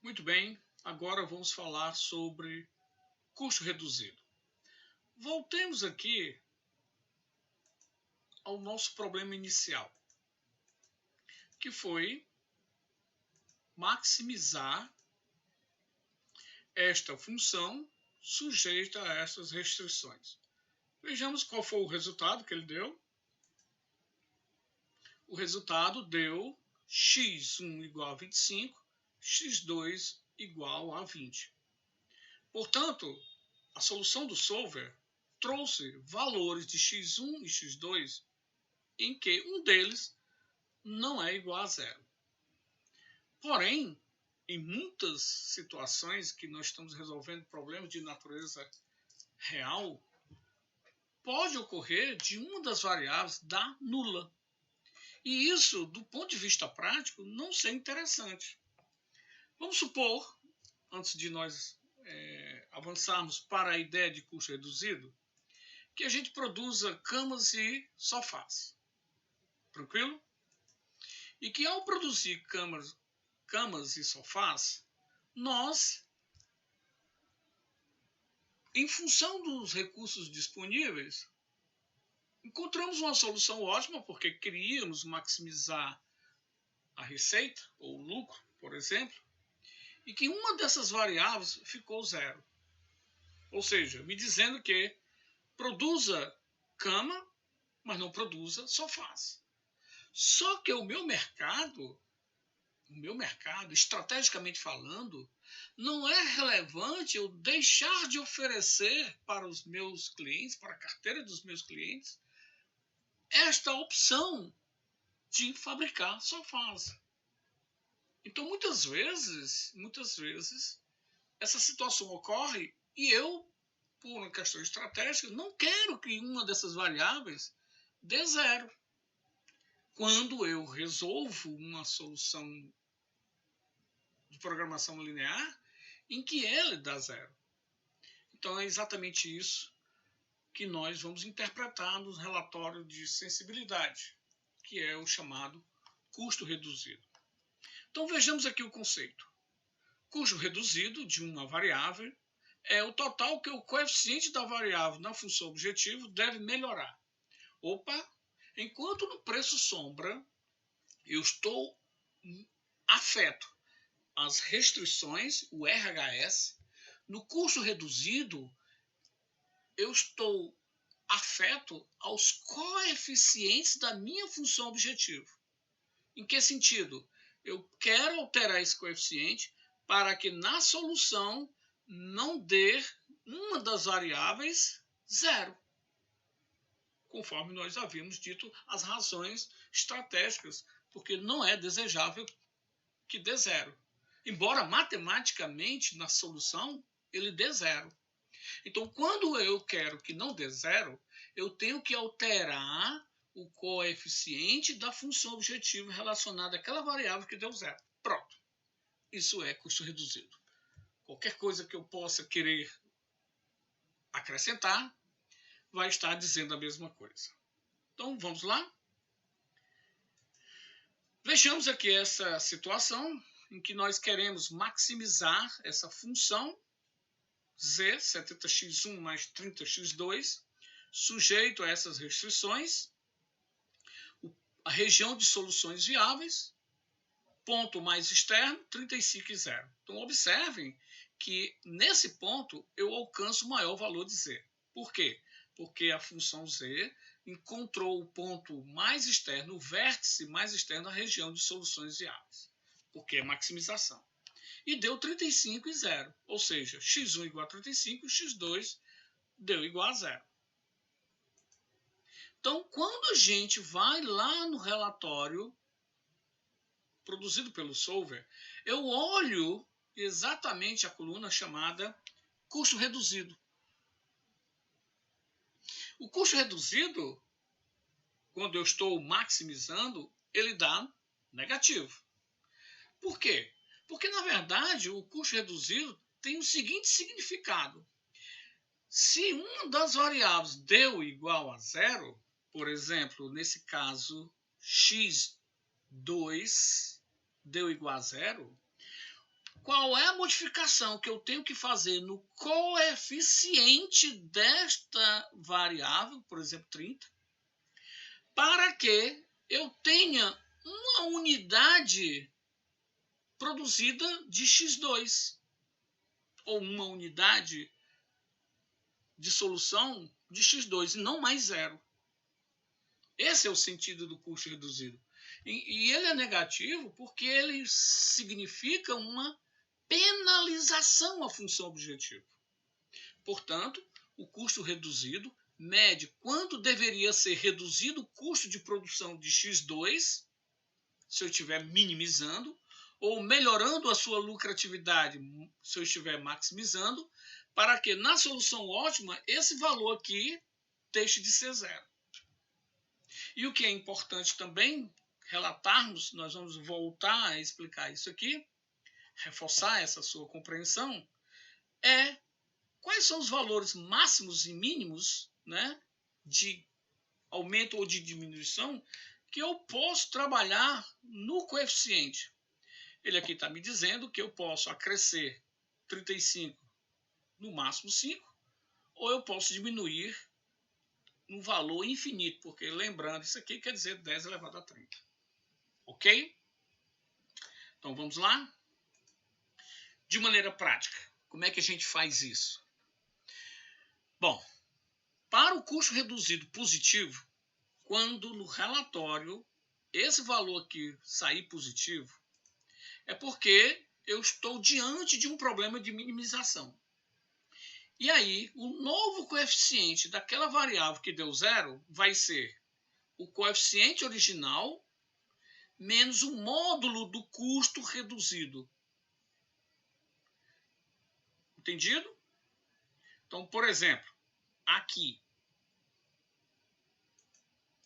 Muito bem, agora vamos falar sobre custo reduzido. Voltemos aqui ao nosso problema inicial, que foi maximizar esta função sujeita a essas restrições. Vejamos qual foi o resultado que ele deu. O resultado deu x1 igual a 25, x2 igual a 20. Portanto, a solução do solver trouxe valores de x1 e x2 em que um deles não é igual a zero. Porém, em muitas situações que nós estamos resolvendo problemas de natureza real, pode ocorrer de uma das variáveis dar nula. E isso, do ponto de vista prático, não ser interessante. Vamos supor, antes de nós avançarmos para a ideia de custo reduzido, que a gente produza camas e sofás. Tranquilo? E que ao produzir camas e sofás, nós, em função dos recursos disponíveis, encontramos uma solução ótima, porque queríamos maximizar a receita, ou o lucro, por exemplo, e que uma dessas variáveis ficou zero. Ou seja, me dizendo que produza cama, mas não produza sofás. Só que o meu mercado, estrategicamente falando, não é relevante eu deixar de oferecer para os meus clientes, para a carteira dos meus clientes, esta opção de fabricar sofás. Então, muitas vezes, essa situação ocorre e eu, por uma questão estratégica, não quero que uma dessas variáveis dê zero. Quando eu resolvo uma solução de programação linear em que ele dá zero. Então, é exatamente isso que nós vamos interpretar no relatório de sensibilidade, que é o chamado custo reduzido. Então, vejamos aqui o conceito. Custo reduzido de uma variável é o total que o coeficiente da variável na função objetivo deve melhorar. Opa! Enquanto no preço sombra eu estou afeto às restrições, o RHS, no custo reduzido eu estou afeto aos coeficientes da minha função objetivo. Em que sentido? Eu quero alterar esse coeficiente para que na solução não dê uma das variáveis zero. Conforme nós havíamos dito, as razões estratégicas, porque não é desejável que dê zero. Embora matematicamente na solução ele dê zero. Então, quando eu quero que não dê zero, eu tenho que alterar o coeficiente da função objetivo relacionada àquela variável que deu zero. Pronto. Isso é custo reduzido. Qualquer coisa que eu possa querer acrescentar vai estar dizendo a mesma coisa. Então, vamos lá? Vejamos aqui essa situação em que nós queremos maximizar essa função z, 70x1 mais 30x2, sujeito a essas restrições, a região de soluções viáveis, ponto mais externo, 35 e 0. Então, observem que nesse ponto eu alcanço o maior valor de z. Por quê? Porque a função z encontrou o ponto mais externo, o vértice mais externo da região de soluções viáveis, porque é maximização. E deu 35 e 0, ou seja, x1 igual a 35 e x2 deu igual a 0. Então, quando a gente vai lá no relatório produzido pelo solver, eu olho exatamente a coluna chamada custo reduzido. O custo reduzido, quando eu estou maximizando, ele dá negativo. Por quê? Porque, na verdade, o custo reduzido tem o seguinte significado. Se uma das variáveis deu igual a zero, por exemplo, nesse caso, x2 deu igual a zero, qual é a modificação que eu tenho que fazer no coeficiente desta variável, por exemplo, 30, para que eu tenha uma unidade produzida de x2, ou uma unidade de solução de x2, e não mais zero. Esse é o sentido do custo reduzido. E ele é negativo porque ele significa uma penalização à função objetivo. Portanto, o custo reduzido mede quanto deveria ser reduzido o custo de produção de x2, se eu estiver minimizando, ou melhorando a sua lucratividade, se eu estiver maximizando, para que na solução ótima esse valor aqui deixe de ser zero. E o que é importante também relatarmos, nós vamos voltar a explicar isso aqui, reforçar essa sua compreensão, é quais são os valores máximos e mínimos, né, de aumento ou de diminuição que eu posso trabalhar no coeficiente. Ele aqui está me dizendo que eu posso acrescer 35 no máximo 5, ou eu posso diminuir um valor infinito, porque lembrando, isso aqui quer dizer 10 elevado a 30. Ok? Então vamos lá? De maneira prática, como é que a gente faz isso? Bom, para o custo reduzido positivo, quando no relatório esse valor aqui sair positivo, é porque eu estou diante de um problema de minimização. E aí, o novo coeficiente daquela variável que deu zero vai ser o coeficiente original menos o módulo do custo reduzido. Entendido? Então, por exemplo, aqui,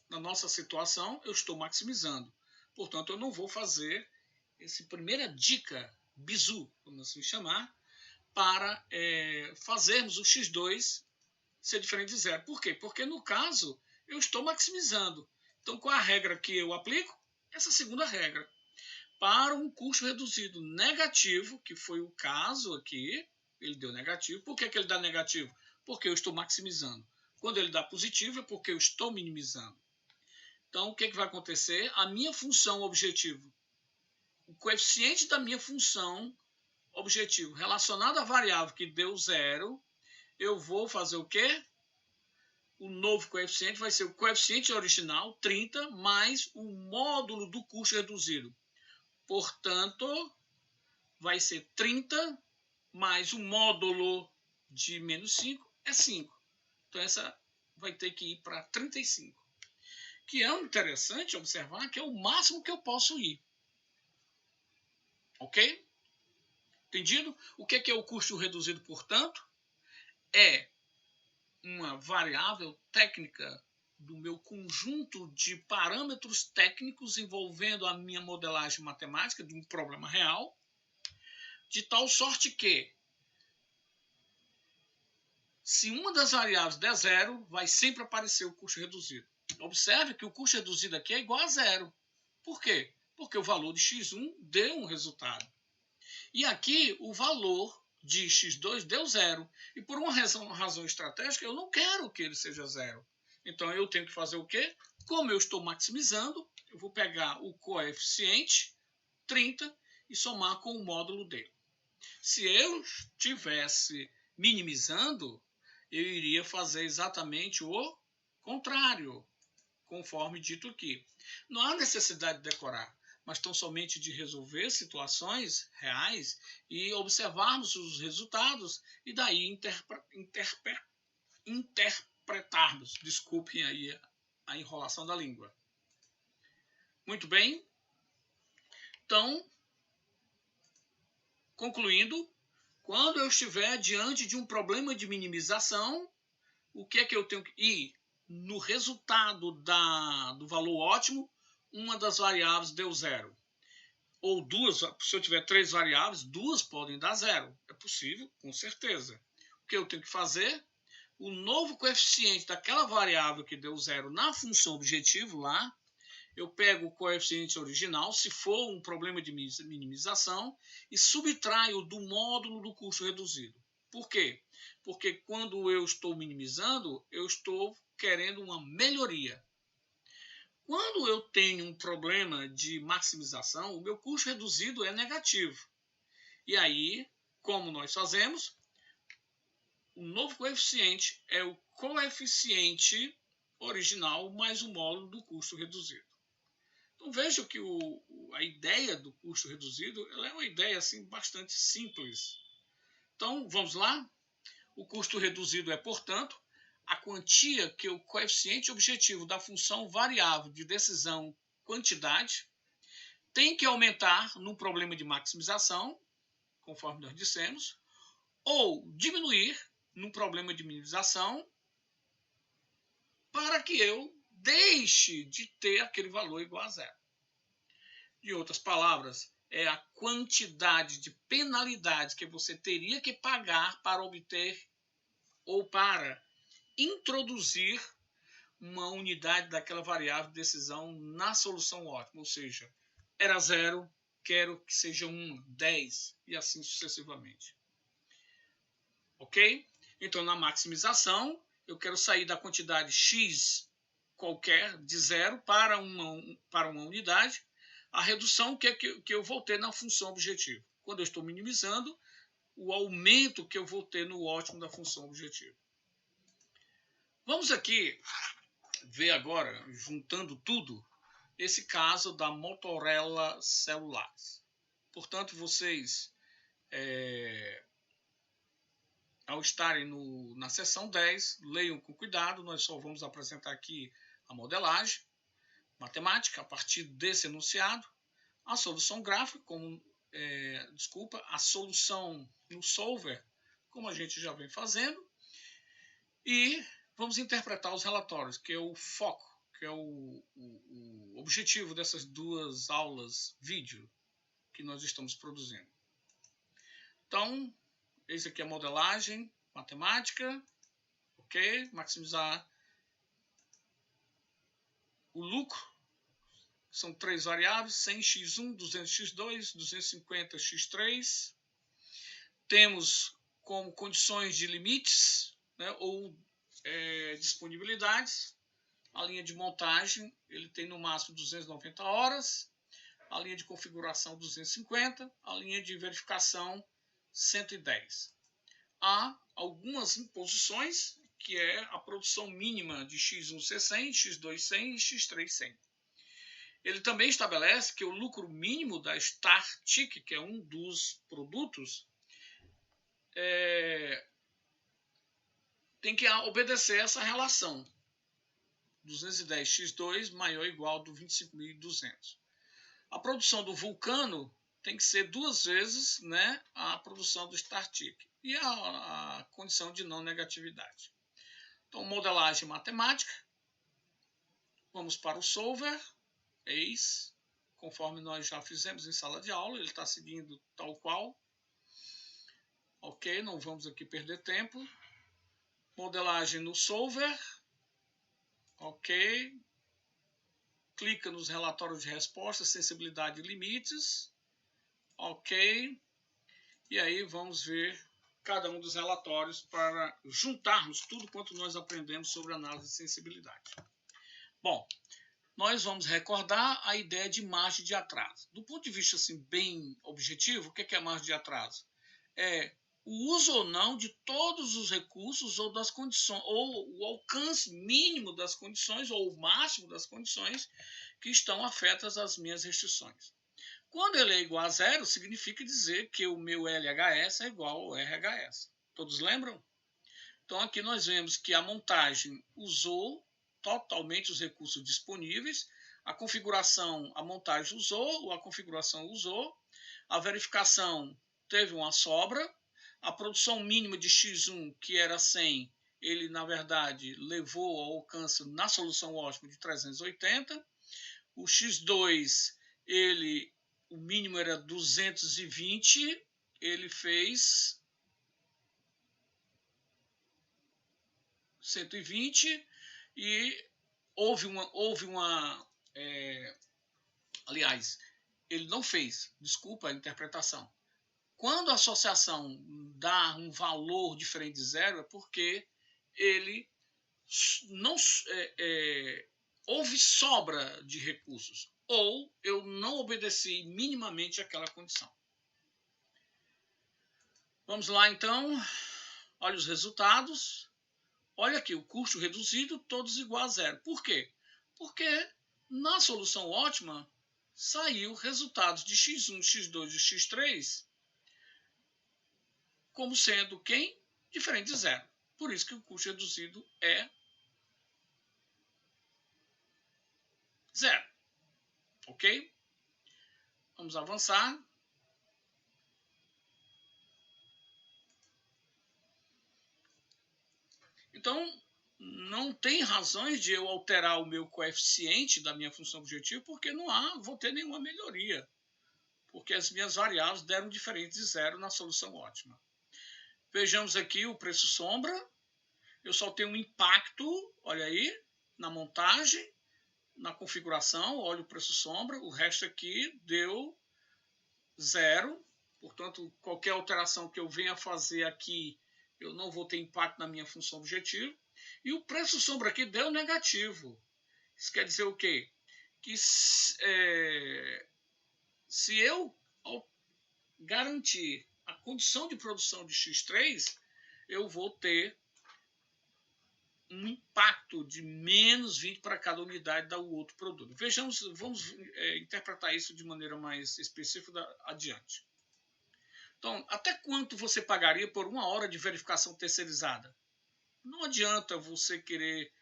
na nossa situação, eu estou maximizando. Portanto, eu não vou fazer essa primeira dica, bizu, vamos assim chamar, para fazermos o x2 ser diferente de zero. Por quê? Porque, no caso, eu estou maximizando. Então, qual é a regra que eu aplico? Essa segunda regra. Para um custo reduzido negativo, que foi o caso aqui, ele deu negativo. Por que ele dá negativo? Porque eu estou maximizando. Quando ele dá positivo, é porque eu estou minimizando. Então, o que vai acontecer? A minha função objetivo, o coeficiente da minha função objetivo relacionado à variável que deu zero, eu vou fazer o quê? O novo coeficiente vai ser o coeficiente original, 30, mais o módulo do custo reduzido. Portanto, vai ser 30 mais o módulo de menos 5 é 5. Então, essa vai ter que ir para 35. Que é interessante observar que é o máximo que eu posso ir. Ok? Entendido? O que é o custo reduzido, portanto? É uma variável técnica do meu conjunto de parâmetros técnicos envolvendo a minha modelagem matemática de um problema real, de tal sorte que, se uma das variáveis der zero, vai sempre aparecer o custo reduzido. Observe que o custo reduzido aqui é igual a zero. Por quê? Porque o valor de x1 deu um resultado. E aqui o valor de x2 deu zero. E por uma razão estratégica, eu não quero que ele seja zero. Então eu tenho que fazer o quê? Como eu estou maximizando, eu vou pegar o coeficiente 30 e somar com o módulo dele. Se eu estivesse minimizando, eu iria fazer exatamente o contrário, conforme dito aqui. Não há necessidade de decorar, mas tão somente de resolver situações reais e observarmos os resultados e daí interpretarmos. Desculpem aí a enrolação da língua. Muito bem. Então, concluindo, quando eu estiver diante de um problema de minimização, o que é que eu tenho que ir? No resultado do valor ótimo, uma das variáveis deu zero. Ou duas, se eu tiver 3 variáveis, 2 podem dar zero. É possível, com certeza. O que eu tenho que fazer? O novo coeficiente daquela variável que deu zero na função objetivo lá, Eu pego o coeficiente original, se for um problema de minimização, e subtraio do módulo do custo reduzido. Por quê? Porque quando eu estou minimizando, eu estou querendo uma melhoria. Quando eu tenho um problema de maximização, o meu custo reduzido é negativo. E aí, como nós fazemos? O novo coeficiente é o coeficiente original mais o módulo do custo reduzido. Então veja que a ideia do custo reduzido ela é uma ideia assim, bastante simples. Então vamos lá? O custo reduzido é, portanto, a quantia que o coeficiente objetivo da função variável de decisão quantidade tem que aumentar no problema de maximização, conforme nós dissemos, ou diminuir no problema de minimização, para que eu deixe de ter aquele valor igual a zero. Em outras palavras, é a quantidade de penalidades que você teria que pagar para obter ou para introduzir uma unidade daquela variável de decisão na solução ótima. Ou seja, era 0, quero que seja 1, 10 e assim sucessivamente. Ok? Então, na maximização, eu quero sair da quantidade x qualquer de 0 para uma unidade, a redução que eu vou ter na função objetivo. Quando eu estou minimizando, o aumento que eu vou ter no ótimo da função objetivo. Vamos aqui ver agora, juntando tudo, esse caso da Motorola celulares. Portanto, vocês, ao estarem na seção 10, leiam com cuidado, nós só vamos apresentar aqui a modelagem matemática a partir desse enunciado, a solução gráfica, a solução no solver, como a gente já vem fazendo, e vamos interpretar os relatórios, que é o foco, que é o objetivo dessas duas aulas vídeo que nós estamos produzindo. Então, esse aqui é a modelagem matemática, ok? Maximizar o lucro. São 3 variáveis, 100x1, 200x2, 250x3. Temos como condições de limites, né, ou disponibilidades. A linha de montagem, ele tem no máximo 290 horas. A linha de configuração, 250. A linha de verificação, 110. Há algumas imposições, que é a produção mínima de x1 ser 100, x2 100 e x3 100. Ele também estabelece que o lucro mínimo da StarTIC, que é um dos produtos, tem que obedecer essa relação. 210x2 maior ou igual do 25.200. A produção do Vulcano tem que ser 2 vezes, né, a produção do StarTIC. E a condição de não negatividade. Então, modelagem matemática. Vamos para o solver. Eis, conforme nós já fizemos em sala de aula, ele está seguindo tal qual. Ok, não vamos aqui perder tempo. Modelagem no solver. Ok. Clica nos relatórios de resposta, sensibilidade e limites. Ok. E aí vamos ver cada um dos relatórios para juntarmos tudo quanto nós aprendemos sobre análise de sensibilidade. Bom, nós vamos recordar a ideia de margem de atraso. Do ponto de vista assim, bem objetivo, o que é a margem de atraso? É o uso ou não de todos os recursos ou das condições, ou o alcance mínimo das condições ou o máximo das condições que estão afetas às minhas restrições. Quando ele é igual a zero, significa dizer que o meu LHS é igual ao RHS. Todos lembram? Então aqui nós vemos que a montagem usou totalmente os recursos disponíveis, a configuração, a montagem usou, ou a configuração usou, a verificação teve uma sobra, a produção mínima de x1, que era 100, ele na verdade levou ao alcance na solução ótima de 380, o x2, o mínimo era 220, ele fez 120 e houve uma aliás, ele não fez, desculpa a interpretação. Quando a associação dá um valor diferente de zero, é porque ele não houve sobra de recursos, ou eu não obedeci minimamente àquela condição. Vamos lá, então. Olha os resultados. Olha aqui, o custo reduzido, todos igual a zero. Por quê? Porque na solução ótima saiu resultados de x1, x2 e x3 como sendo quem? Diferente de zero. Por isso que o custo reduzido é zero. Ok? Vamos avançar. Então, não tem razões de eu alterar o meu coeficiente da minha função objetiva, porque não vou ter nenhuma melhoria. Porque as minhas variáveis deram diferente de zero na solução ótima. Vejamos aqui o preço sombra. Eu só tenho um impacto, olha aí, na montagem, na configuração, olha o preço sombra. O resto aqui deu zero. Portanto, qualquer alteração que eu venha fazer aqui, eu não vou ter impacto na minha função objetiva. E o preço sombra aqui deu negativo. Isso quer dizer o quê? Que se eu garantir a condição de produção de X3, eu vou ter um impacto de menos 20 para cada unidade do outro produto. Vejamos, vamos interpretar isso de maneira mais específica adiante. Então, até quanto você pagaria por uma hora de verificação terceirizada? Não adianta você querer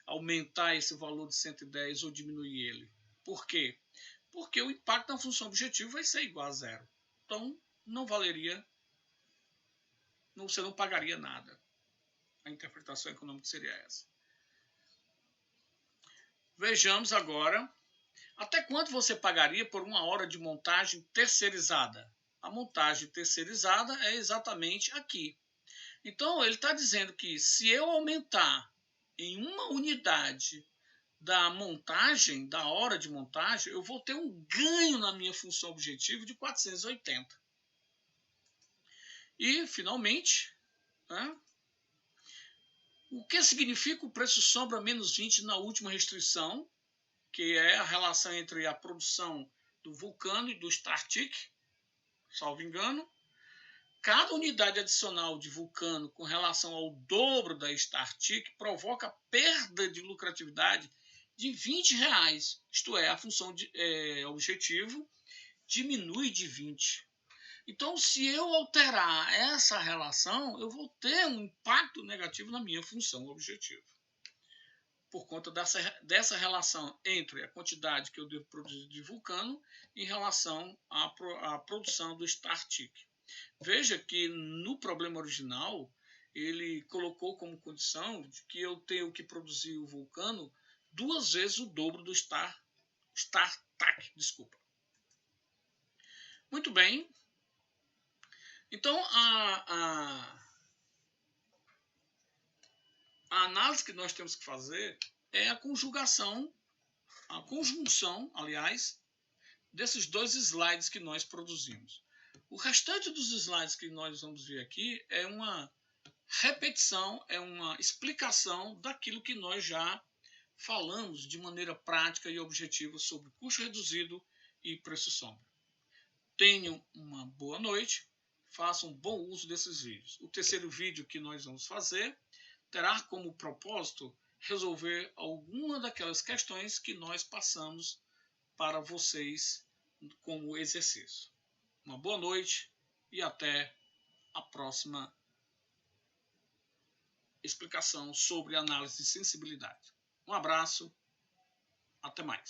aumentar esse valor de 110 ou diminuir ele. Por quê? Porque o impacto na função objetiva vai ser igual a zero. Então, não valeria, você não pagaria nada. A interpretação econômica seria essa. Vejamos agora, até quanto você pagaria por uma hora de montagem terceirizada? A montagem terceirizada é exatamente aqui. Então, ele está dizendo que se eu aumentar em uma unidade da montagem, da hora de montagem, eu vou ter um ganho na minha função objetiva de 480. E, finalmente, né, o que significa o preço sombra menos 20 na última restrição, que é a relação entre a produção do Vulcano e do StarTick, salvo engano. Cada unidade adicional de Vulcano com relação ao dobro da StarTick provoca perda de lucratividade de R$20. Isto é, a função objetivo diminui de 20. Então, se eu alterar essa relação, eu vou ter um impacto negativo na minha função objetiva. Por conta dessa relação entre a quantidade que eu devo produzir de Vulcano em relação à produção do StarTick. Veja que no problema original, ele colocou como condição de que eu tenho que produzir o Vulcano 2 vezes o dobro do StarTac. Desculpa. Muito bem. Então, a análise que nós temos que fazer é a conjunção, aliás, desses dois slides que nós produzimos. O restante dos slides que nós vamos ver aqui é uma repetição, é uma explicação daquilo que nós já falamos de maneira prática e objetiva sobre custo reduzido e preço sombra. Tenham uma boa noite, façam um bom uso desses vídeos. O terceiro vídeo que nós vamos fazer terá como propósito resolver alguma daquelas questões que nós passamos para vocês como exercício. Uma boa noite e até a próxima explicação sobre análise de sensibilidade. Um abraço, até mais.